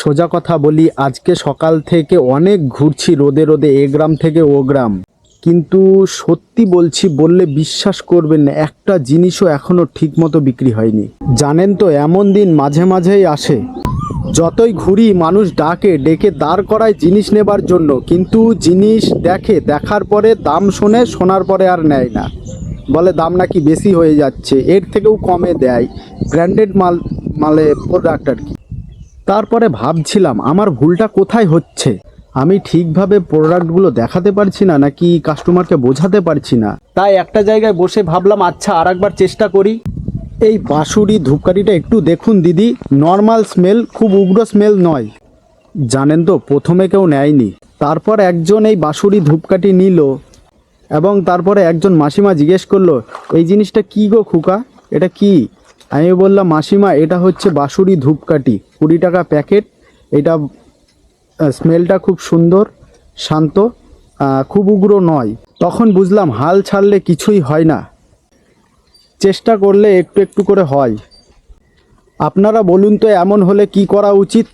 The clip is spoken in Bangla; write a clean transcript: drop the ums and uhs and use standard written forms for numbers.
সোজা কথা বলি, আজকে সকাল থেকে অনেক ঘুরছি রোদে রোদে, এ গ্রাম থেকে ও গ্রাম, কিন্তু সত্যি বলছি, বললে বিশ্বাস করবেন না, একটা জিনিসও এখনও ঠিকমতো বিক্রি হয়নি। জানেন তো, এমন দিন মাঝে মাঝেই আসে, যতই ঘুরি মানুষ ডেকে দাঁড় করায় জিনিস নেবার জন্য, কিন্তু জিনিস দেখার পরে দাম শোনার পরে আর নেয় না, বলে দাম নাকি বেশি হয়ে যাচ্ছে, এর থেকেও কমে দেয়, ব্র্যান্ডেড মালে প্রোডাক্ট আর কি। তারপরে ভাবছিলাম আমার ভুলটা কোথায় হচ্ছে, আমি ঠিকভাবে প্রোডাক্টগুলো দেখাতে পারছি না, নাকি কাস্টমারকে বোঝাতে পারছি না। তাই একটা জায়গায় বসে ভাবলাম, আচ্ছা আর একবার চেষ্টা করি। এই বাঁশুড়ি ধূপকাঠিটা একটু দেখুন দিদি, নর্মাল স্মেল, খুব উগ্র স্মেল নয়। জানেন তো, প্রথমে কেউ নেয়নি, তারপর একজন এই বাঁশুড়ি ধূপকাঠি নিল, এবং তারপরে একজন মাসিমা জিজ্ঞেস করলো, এই জিনিসটা কি গো খুকা, এটা কি? আমি বললাম, মাসিমা এটা হচ্ছে বাঁশুড়ি ধূপকাঠি, 20 টাকা প্যাকেট। এটা স্মেলটা খুব সুন্দর, শান্ত, খুব উগ্র নয়। তখন বুঝলাম হাল ছাড়লে কিছুই হয় না, চেষ্টা করলে একটু একটু করে হয়। আপনারা বলুন তো, এমন হলে কি করা উচিত?